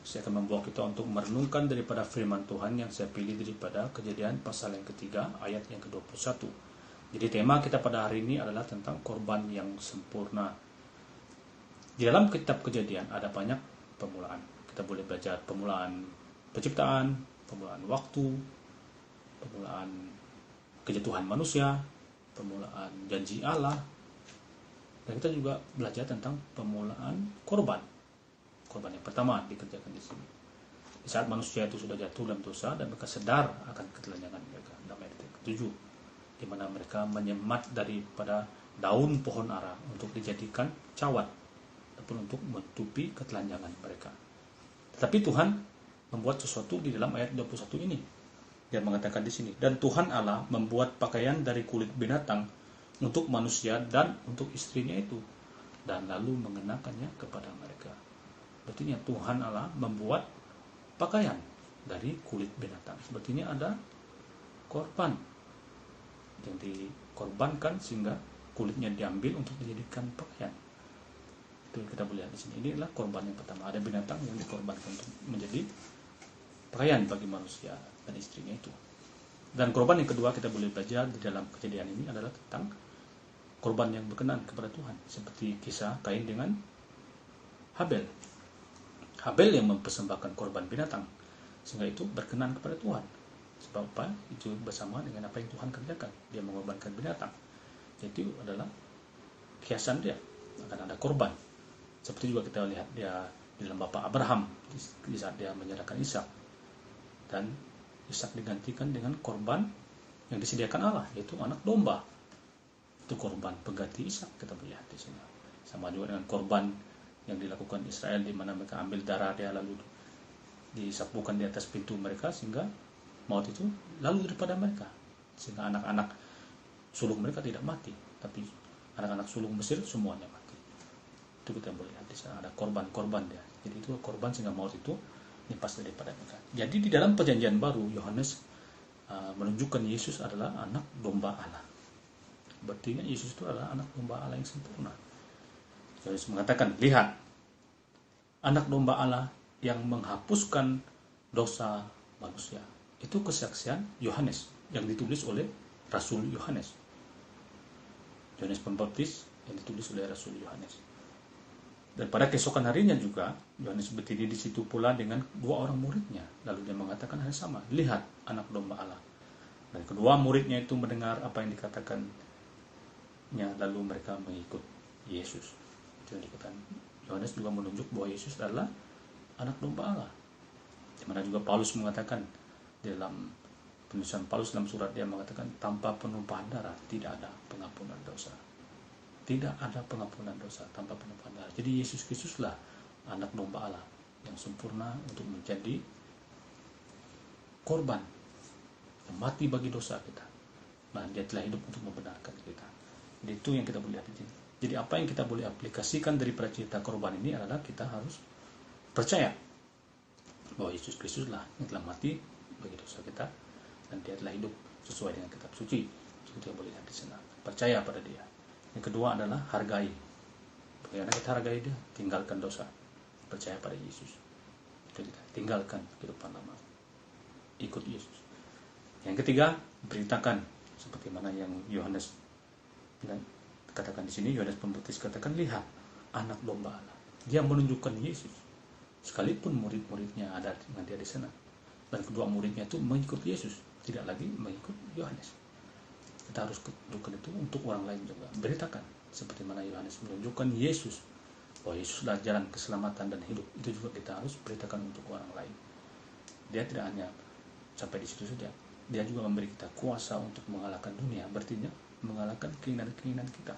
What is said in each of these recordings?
saya akan membawa kita untuk merenungkan daripada firman Tuhan yang saya pilih daripada Kejadian pasal yang ketiga ayat yang ke-21. Jadi tema kita pada hari ini adalah tentang korban yang sempurna. Di dalam kitab Kejadian ada banyak permulaan. Kita boleh belajar permulaan penciptaan, permulaan waktu, permulaan kejatuhan manusia, permulaan janji Allah. Dan kita juga belajar tentang permulaan korban. Korban yang pertama dikerjakan di sini. Di saat manusia itu sudah jatuh dalam dosa dan mereka sadar akan ketelanjangan mereka. Dalam ayat ke-7, di mana mereka menyemat daripada daun pohon ara untuk dijadikan cawat ataupun untuk menutupi ketelanjangan mereka. Tetapi Tuhan membuat sesuatu di dalam ayat 21 ini. Dia mengatakan di sini, dan Tuhan Allah membuat pakaian dari kulit binatang untuk manusia dan untuk istrinya itu, dan lalu mengenakannya kepada mereka. Berarti Tuhan Allah membuat pakaian dari kulit binatang. Sepertinya ada korban yang dikorbankan sehingga kulitnya diambil untuk dijadikan pakaian. Itu yang kita boleh lihat di sini. Ini adalah korban yang pertama. Ada binatang yang dikorbankan untuk menjadi pakaian bagi manusia dan istrinya itu. Dan korban yang kedua kita boleh belajar di dalam Kejadian ini adalah tentang korban yang berkenan kepada Tuhan, seperti kisah Kain dengan Habel. Habel yang mempersembahkan korban binatang, sehingga itu berkenan kepada Tuhan. Sebab apa? Itu bersama dengan apa yang Tuhan kerjakan. Dia mengorbankan binatang. Itu adalah kiasan dia akan ada korban. Seperti juga kita lihat dia di dalam Bapak Abraham di saat dia menyerahkan Ishak, dan Ishak digantikan dengan korban yang disediakan Allah, yaitu anak domba. Itu korban pengganti Ishak, kita melihat di sini. Sama juga dengan korban yang dilakukan Israel, di mana mereka ambil darah dia lalu disapukan di atas pintu mereka sehingga maut itu lalu daripada mereka, sehingga anak-anak sulung mereka tidak mati, tapi anak-anak sulung Mesir semuanya mati. Itu kita boleh lihat di sana ada korban-korban dia. Jadi itu korban sehingga maut itu lepas daripada mereka. Jadi di dalam Perjanjian Baru Yohanes menunjukkan Yesus adalah anak domba Allah. Berarti Yesus itu adalah anak domba Allah yang sempurna. Yohanes mengatakan, lihat, anak domba Allah yang menghapuskan dosa manusia. Itu kesaksian Yohanes yang ditulis oleh Rasul Yohanes. Yohanes Pembaptis yang ditulis oleh Rasul Yohanes. Dan pada keesokan harinya juga Yohanes berdiri di situ pula dengan dua orang muridnya. Lalu dia mengatakan hal sama, lihat anak domba Allah. Dan kedua muridnya itu mendengar apa yang dikatakannya, lalu mereka mengikut Yesus. Jadi Yohanes juga menunjuk bahwa Yesus adalah anak domba Allah. Di mana juga Paulus mengatakan di dalam penulisan Paulus dalam surat, dia mengatakan tanpa penumpahan darah tidak ada pengampunan dosa. Tidak ada pengampunan dosa tanpa penumpahan darah. Jadi Yesus Kristuslah anak domba Allah yang sempurna untuk menjadi korban yang mati bagi dosa kita. Nah, dia telah hidup untuk membenarkan kita. Jadi itu yang kita boleh lihat di sini. Jadi apa yang kita boleh aplikasikan daripada cerita korban ini adalah kita harus percaya bahwa Yesus Kristuslah yang telah mati bagi dosa kita, dan dia telah hidup sesuai dengan kitab suci. Itu yang boleh lihat di sana. Percaya pada dia. Yang kedua adalah hargai. Bagaimana kita hargai dia? Tinggalkan dosa. Percaya pada Yesus. Itu kita tinggalkan kehidupan lama. Ikut Yesus. Yang ketiga, beritakan seperti mana yang Yohanes katakan di sini. Yohanes Pembaptis katakan, lihat anak domba Allah. Dia menunjukkan Yesus. Sekalipun murid-muridnya ada dengan dia di sana, dan kedua muridnya itu mengikut Yesus, tidak lagi mengikut Yohanes. Kita harus tunjukkan itu untuk orang lain juga. Beritakan seperti mana Yohanes menunjukkan Yesus, bahwa Yesuslah jalan keselamatan dan hidup. Itu juga kita harus beritakan untuk orang lain. Dia tidak hanya sampai di situ saja, dia juga memberi kita kuasa untuk mengalahkan dunia. Berarti mengalahkan keinginan-keinginan kita.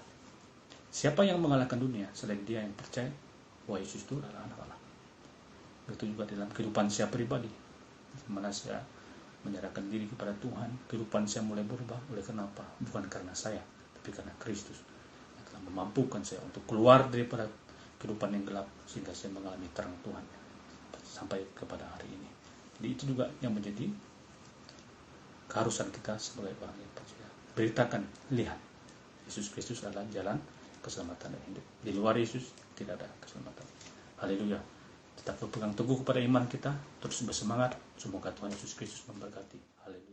Siapa yang mengalahkan dunia selain dia yang percaya bahwa Yesus itu adalah anak Allah. Itu juga dalam kehidupan saya pribadi, mana saya menyerahkan diri kepada Tuhan, kehidupan saya mulai berubah. Oleh kenapa? Bukan karena saya, tapi karena Kristus yang telah memampukan saya untuk keluar daripada kehidupan yang gelap, sehingga saya mengalami terang Tuhan sampai kepada hari ini. Jadi itu juga yang menjadi keharusan kita sebagai orang yang percaya. Beritakan, lihat, Yesus Kristus adalah jalan keselamatan dan hidup. Di luar Yesus tidak ada keselamatan. Haleluya. Kita berpegang teguh kepada iman kita, terus bersemangat. Semoga Tuhan Yesus Kristus memberkati. Haleluya.